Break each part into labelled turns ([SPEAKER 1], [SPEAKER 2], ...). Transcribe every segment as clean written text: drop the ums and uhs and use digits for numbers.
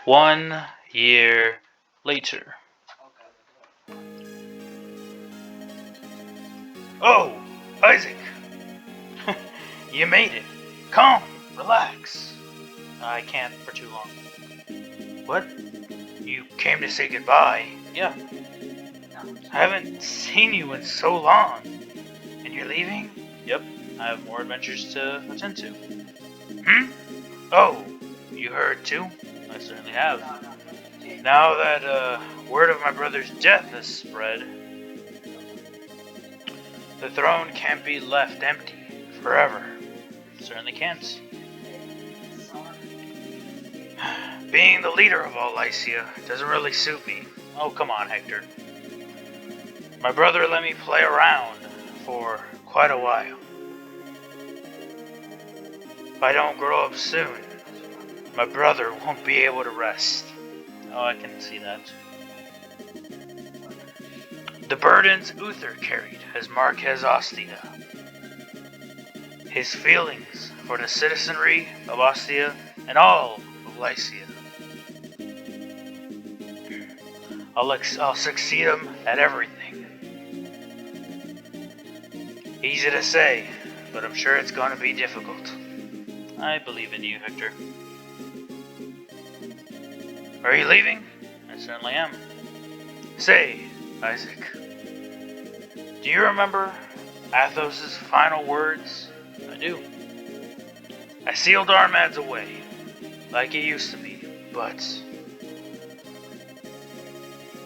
[SPEAKER 1] 1 year later. Oh, Isaac! You made it. Come, relax. I can't for too long. What? You came to say goodbye? Yeah. I haven't seen you in so long. And you're leaving? Yep. I have more adventures to attend to. Hmm? Oh, you heard too? I certainly have. Now that word of my brother's death has spread, the throne can't be left empty forever. Certainly can't. Being the leader of all Lycia doesn't really suit me. Oh, come on, Hector. My brother let me play around for quite a while. If I don't grow up soon, my brother won't be able to rest. Oh, I can see that. The burdens Uther carried as Marquez Ostia. His feelings for the citizenry of Ostia and all of Lycia. I'll succeed him at everything. Easy to say, but I'm sure it's going to be difficult. I believe in you, Hector. Are you leaving? I certainly am. Say, Isaac, do you remember Athos' final words? I do. I sealed Armad's away, like it used to be, but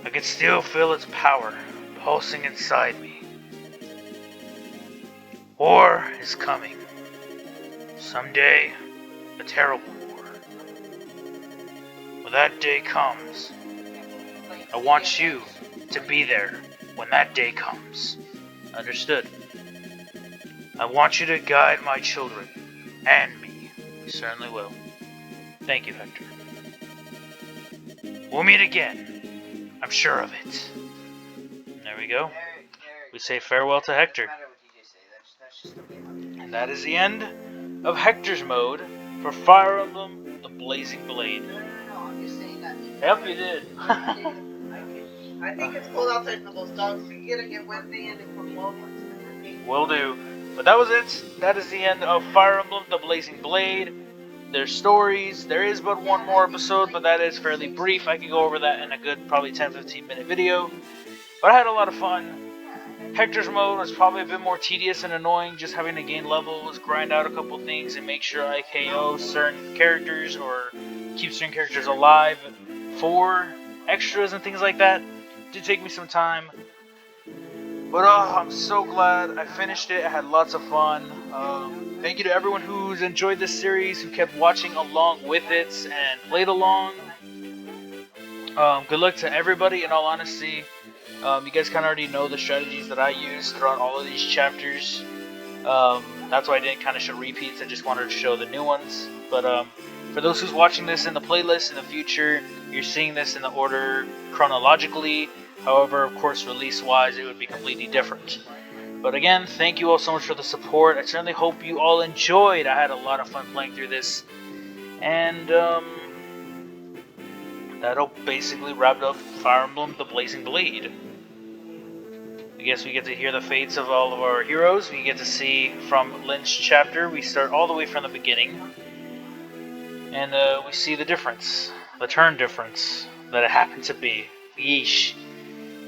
[SPEAKER 1] I could still feel its power pulsing inside me. War is coming. Someday, a terrible war. When that day comes, I want you to be there when that day comes. Understood. I want you to guide my children and me. We certainly will. Thank you, Hector. We'll meet again. I'm sure of it. There we go. We say farewell to Hector. And that is the end of Hector's mode for Fire Emblem The Blazing Blade.
[SPEAKER 2] No, I'm just saying that.
[SPEAKER 1] Yep, you did.
[SPEAKER 2] I think it's cold outside for those dogs. So you gotta get Wednesday in from Walmart.
[SPEAKER 1] Will do. But that was it. That is the end of Fire Emblem The Blazing Blade. There's stories. There is but one more episode, but that is fairly brief. I could go over that in a good probably 10-15 minute video. But I had a lot of fun. Hector's mode was probably a bit more tedious and annoying, just having to gain levels, grind out a couple things, and make sure I KO certain characters or keep certain characters alive for extras and things like that. It did take me some time. But I'm so glad I finished it. I had lots of fun. Thank you to everyone who's enjoyed this series, who kept watching along with it and played along. Good luck to everybody, in all honesty. You guys kind of already know the strategies that I use throughout all of these chapters. That's why I didn't kind of show repeats. I just wanted to show the new ones. But for those who's watching this in the playlist in the future, you're seeing this in the order chronologically. However, of course, release-wise, it would be completely different. But again, thank you all so much for the support. I certainly hope you all enjoyed. I had a lot of fun playing through this. And that'll basically wrap up Fire Emblem The Blazing Blade. I guess we get to hear the fates of all of our heroes. We get to see from Lynch chapter. We start all the way from the beginning. And we see the difference. The turn difference that it happened to be. Yeesh.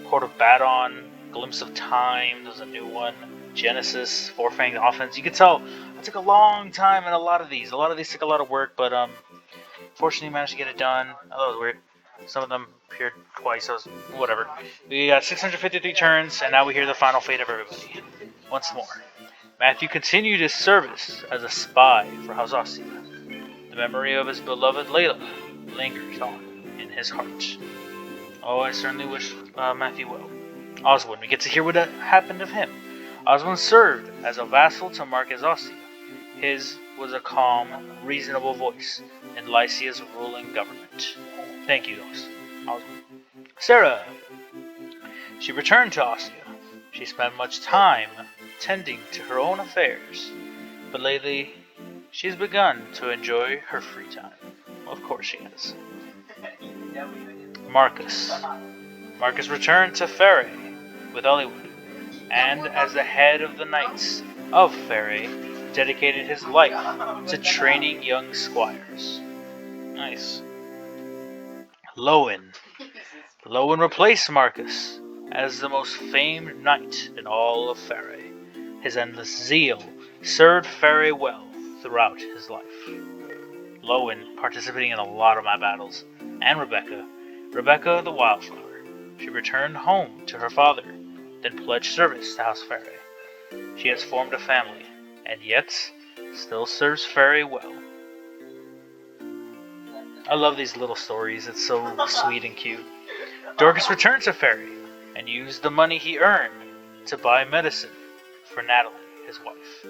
[SPEAKER 1] Court of Badon, Glimpse of Time, there's a new one. Genesis, Four-Fanged Offense. You can tell it took a long time in a lot of these. A lot of these took a lot of work, but fortunately managed to get it done. Oh, that was weird. Some of them appeared twice, so whatever. We got 653 turns, and now we hear the final fate of everybody. Once more. Matthew continued his service as a spy for House Ostia. The memory of his beloved Layla lingers on in his heart. Oh, I certainly wish Matthew well. Oswin, we get to hear what happened of him. Oswin served as a vassal to Marquez Ostia. His was a calm, reasonable voice in Lycia's ruling government. Thank you, Oswin. Sarah. She returned to Ostia. She spent much time tending to her own affairs, but lately she's begun to enjoy her free time. Of course she has. Marcus. Marcus returned to Faerie with Eliwood, and as the head of the Knights of Faerie, dedicated his life to training young squires. Nice. Lowen. Lowen replaced Marcus as the most famed knight in all of Faerie. His endless zeal served Faerie well throughout his life. Lowen participating in a lot of my battles, and Rebecca the Wildflower. She returned home to her father, then pledged service to House Faerie. She has formed a family, and yet still serves Faerie well. I love these little stories, it's so sweet and cute. Dorcas returned to Faerie and used the money he earned to buy medicine for Natalie, his wife.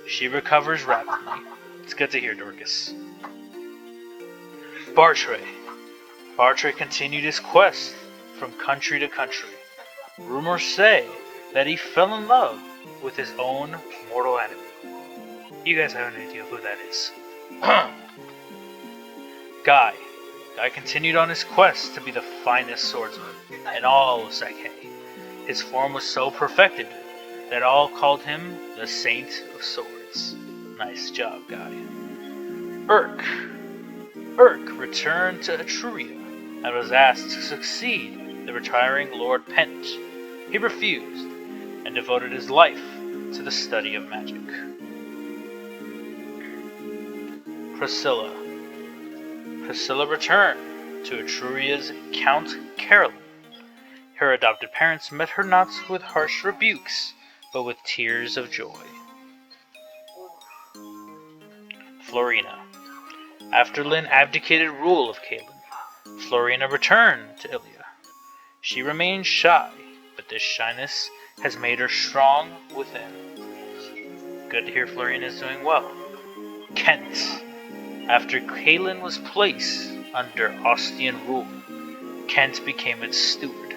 [SPEAKER 1] She recovers rapidly. It's good to hear, Dorcas. Bartray. Bartray continued his quest from country to country. Rumors say that he fell in love with his own mortal enemy. You guys have an idea who that is. Guy. Guy continued on his quest to be the finest swordsman in all of Sakhe. His form was so perfected that all called him the Saint of Swords. Nice job, Guy. Urk. Urk returned to Etruria and was asked to succeed the retiring Lord Pent. He refused and devoted his life to the study of magic. Priscilla. Priscilla returned to Etruria's Count Carolyn. Her adopted parents met her not with harsh rebukes, but with tears of joy. Florina. After Lyn abdicated rule of Caelin, Florina returned to Ilia. She remained shy, but this shyness has made her strong within. Good to hear Florina is doing well. Kent. After Caelin was placed under Ostian rule, Kent became its steward.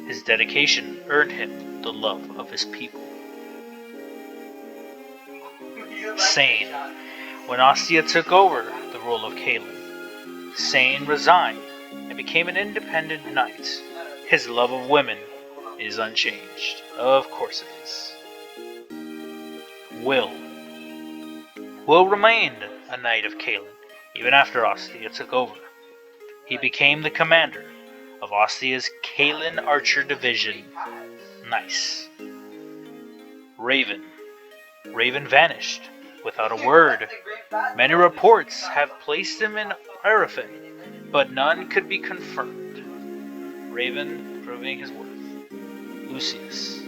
[SPEAKER 1] His dedication earned him the love of his people. Sane. When Ostia took over the rule of Caelin, Sane resigned and became an independent knight. His love of women is unchanged. Of course it is. Will. Will remained a knight of Caelin even after Ostia took over. He became the commander of Ostia's Caelin Archer Division. Nice. Raven. Raven vanished without a word. Many reports have placed him in Arafin, but none could be confirmed. Raven proving his worth. Lucius.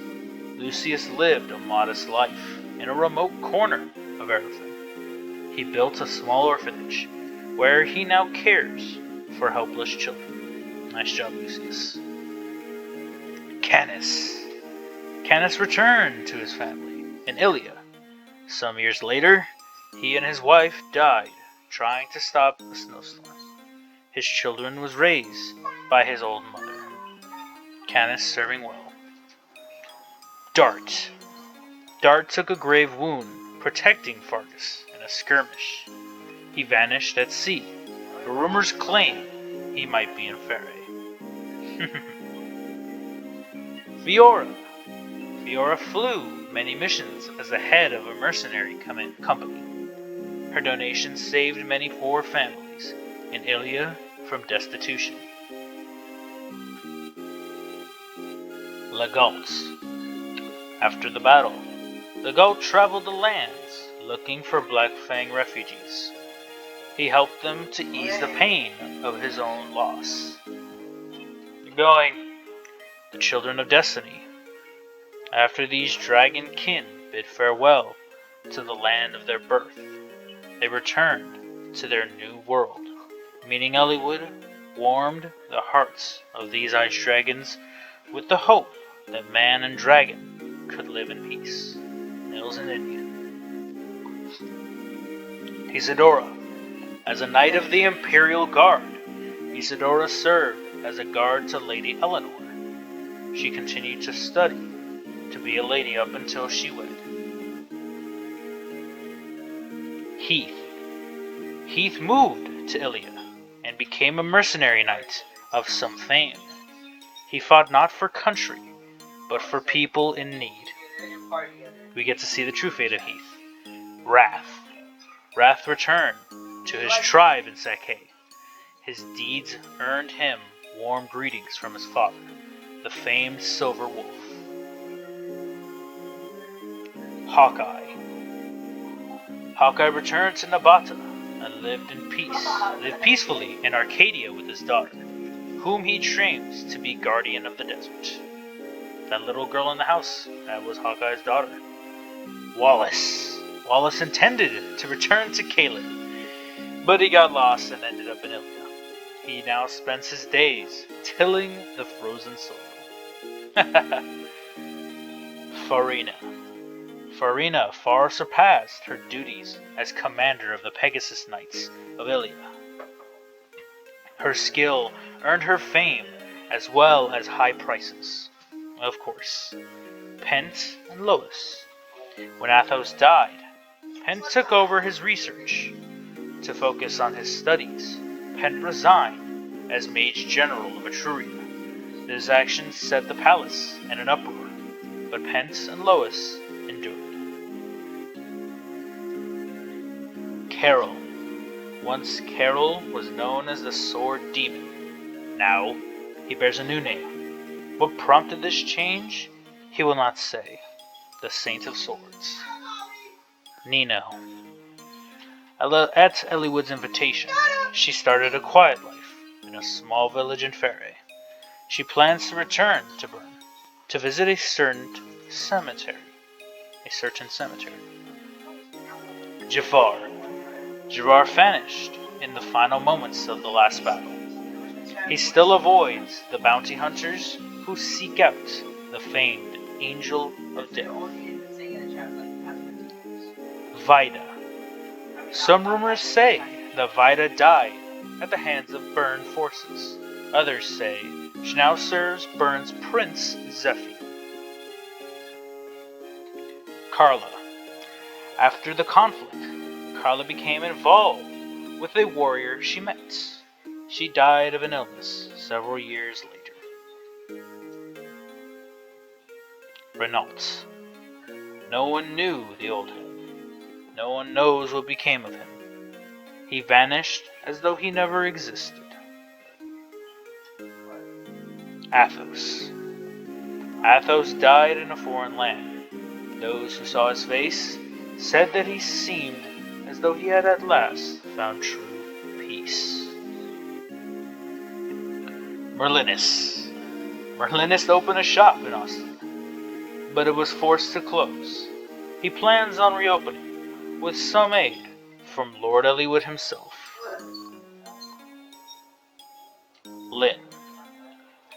[SPEAKER 1] Lucius lived a modest life in a remote corner of Arafin. He built a small orphanage where he now cares for helpless children. Nice job, Lucius. Canis. Canis returned to his family in Ilia. Some years later, he and his wife died trying to stop a snowstorm. His children was raised by his old mother. Canis serving well. Dart. Dart took a grave wound protecting Fargus in a skirmish. He vanished at sea, but rumors claim he might be in Faerie. Fiora. Fiora flew many missions as the head of a mercenary company. Her donations saved many poor families in Ilia from destitution. Legault. After the battle, Legault traveled the lands looking for Black Fang refugees. He helped them to ease the pain of his own loss. Going. The Children of Destiny. After these dragon kin bid farewell to the land of their birth, they returned to their new world. Meeting Eliwood warmed the hearts of these ice dragons with the hope that man and dragon could live in peace. Nils and Indian. Isidora. As a knight of the Imperial Guard, Isidora served as a guard to Lady Eleanor. She continued to study to be a lady up until she wed. Heath. Heath moved to Ilia and became a mercenary knight of some fame. He fought not for country, but for people in need. We get to see the true fate of Heath. Wrath. Wrath returned to his tribe in Sake. His deeds earned him warm greetings from his father, the famed Silver Wolf. Hawkeye. Hawkeye returned to Nabata and lived peacefully in Arcadia with his daughter, whom he trained to be guardian of the desert. That little girl in the house, that was Hawkeye's daughter. Wallace. Wallace intended to return to Caelin, but he got lost and ended up in Ilia. He now spends his days tilling the frozen soil. Farina. Farina far surpassed her duties as commander of the Pegasus Knights of Ilia. Her skill earned her fame as well as high prices. Of course, Pent and Lois. When Athos died, Pent took over his research. To focus on his studies, Pent resigned as Mage General of Etruria. His actions set the palace in an uproar, but Pent and Lois endured. Carol. Once Carol was known as the Sword Demon. Now he bears a new name. What prompted this change, he will not say. The Saint of Swords. Nino. At Eliwood's invitation, she started a quiet life in a small village in Fairey. She plans to return to Bern to visit a certain cemetery. Jafar. Jafar vanished in the final moments of the last battle. He still avoids the bounty hunters who seek out the famed Angel of Death. Vida. Some rumors say that Vida died at the hands of Bern forces. Others say she now serves Bern's Prince Zephy. Carla. After the conflict, Carla became involved with a warrior she met. She died of an illness several years later. Renault. No one knew the old head. No one knows what became of him. He vanished as though he never existed. Athos. Athos died in a foreign land. Those who saw his face said that he seemed as though he had at last found true peace. Merlinus. Merlinus opened a shop in Austin, but it was forced to close. He plans on reopening, with some aid from Lord Eliwood himself. Lynn.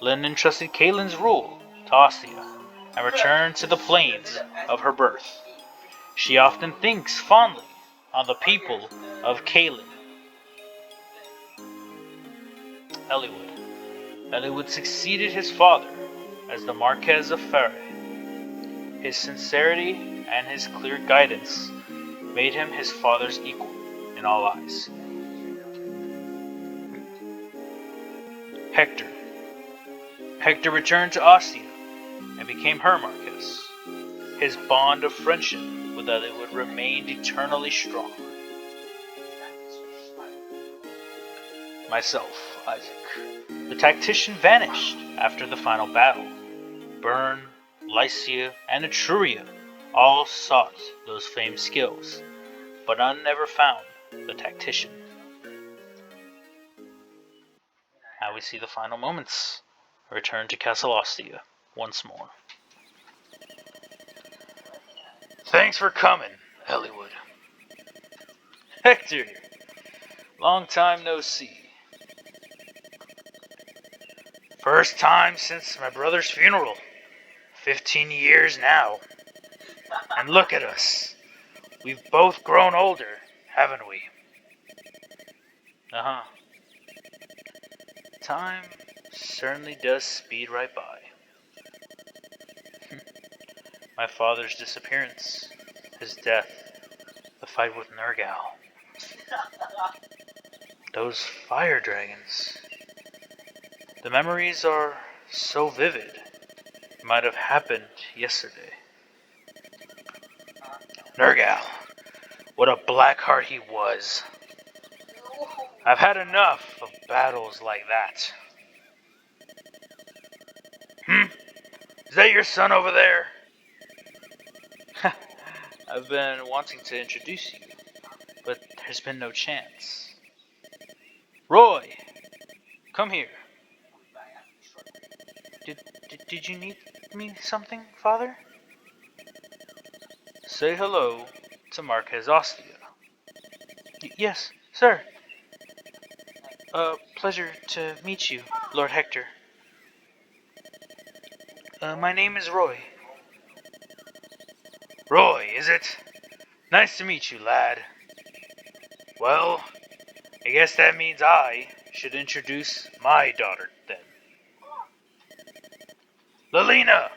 [SPEAKER 1] Lynn entrusted Caelin's rule to Ostia and returned to the plains of her birth. She often thinks fondly on the people of Caelin. Eliwood. Eliwood succeeded his father as the Marquess of Fairey. His sincerity and his clear guidance made him his father's equal in all eyes. Hector. Hector returned to Ostia and became her Marquess. His bond of friendship with Eliwood remained eternally strong. Myself, Isaac. The tactician vanished after the final battle. Bern, Lycia, and Etruria all sought those famed skills, but none ever found the tactician. Now we see the final moments. Return to Castle Ostia once more. Thanks for coming, Eliwood. Hector, long time no see. First time since my brother's funeral. 15 years now. And look at us. We've both grown older, haven't we? Uh-huh. Time certainly does speed right by. My father's disappearance, his death, the fight with Nergal. Those fire dragons. The memories are so vivid. It might have happened yesterday. Nergal. What a black heart he was. I've had enough of battles like that. Is that your son over there? I've been wanting to introduce you, but there's been no chance. Roy! Come here. Did you need me something, Father? Say hello to Marquez Ostia. Yes, sir. Pleasure to meet you, Lord Hector. My name is Roy. Roy, is it? Nice to meet you, lad. Well, I guess that means I should introduce my daughter, then. Lelina!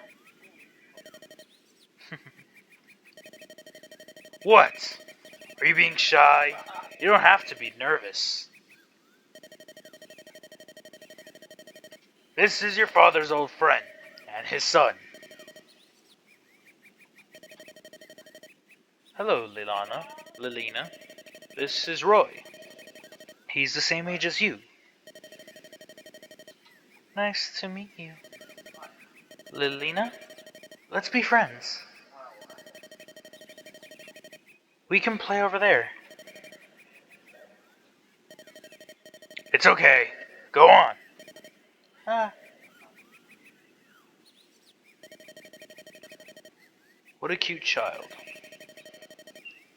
[SPEAKER 1] What? Are you being shy? You don't have to be nervous. This is your father's old friend, and his son. Hello, Lelina. This is Roy. He's the same age as you. Nice to meet you. Lelina, let's be friends. We can play over there. It's okay. Go on. What a cute child.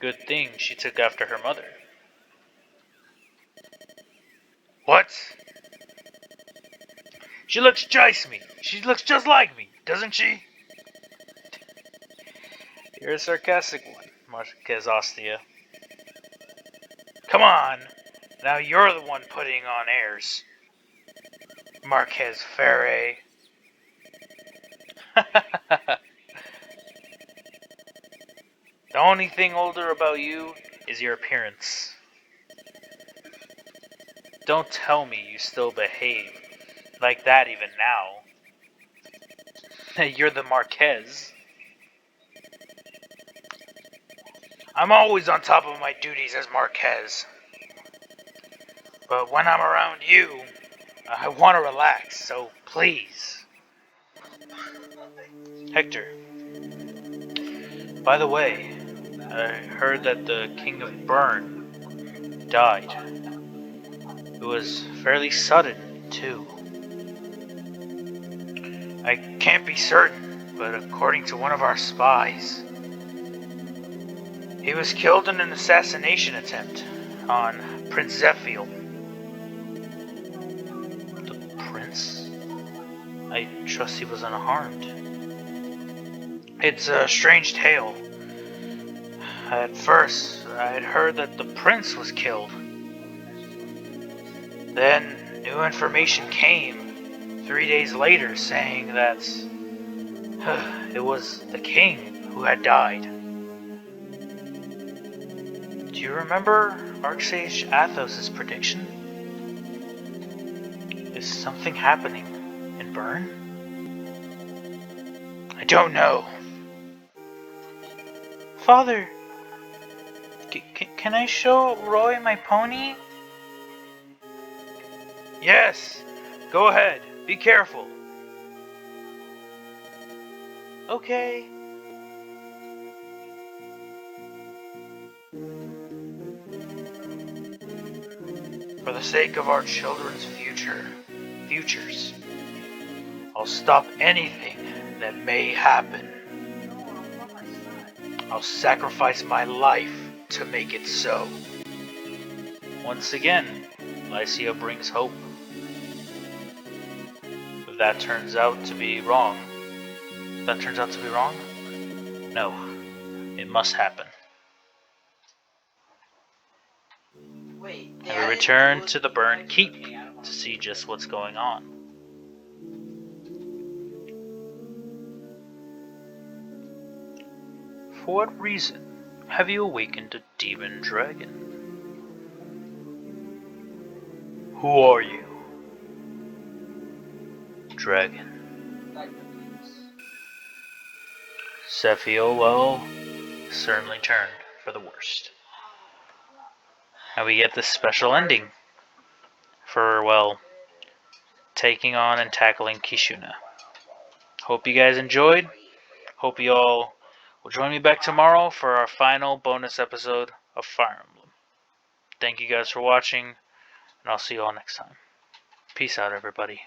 [SPEAKER 1] Good thing she took after her mother. What? She looks just like me, doesn't she? You're a sarcastic one, Marquez Ostia. Come on, now you're the one putting on airs. Marquez Ferre. The only thing older about you is your appearance. Don't tell me you still behave like that even now. You're the Marquez. I'm always on top of my duties as Marquez. But when I'm around you, I want to relax, so please. Hector. By the way, I heard that the King of Bern died. It was fairly sudden, too. I can't be certain, but according to one of our spies, he was killed in an assassination attempt on Prince Zephiel. The prince? I trust he was unharmed. It's a strange tale. At first, I had heard that the prince was killed. Then, new information came 3 days later saying that it was the king who had died. Do you remember Archsage Athos' prediction? Is something happening in Bern? I don't know. Father, can I show Roy my pony? Yes, go ahead. Be careful. Okay. For the sake of our children's futures, I'll stop anything that may happen. I'll sacrifice my life to make it so. Once again, Lycia brings hope. If that turns out to be wrong, no, it must happen.
[SPEAKER 2] Wait,
[SPEAKER 1] And we return to the Bern Keep to see just what's going on. For what reason have you awakened a demon dragon? Who are you? Dragon. Sephiel, well, certainly turned for the worst. And we get this special ending for, well, taking on and tackling Kishuna. Hope you guys enjoyed. Hope you all will join me back tomorrow for our final bonus episode of Fire Emblem. Thank you guys for watching, and I'll see you all next time. Peace out, everybody.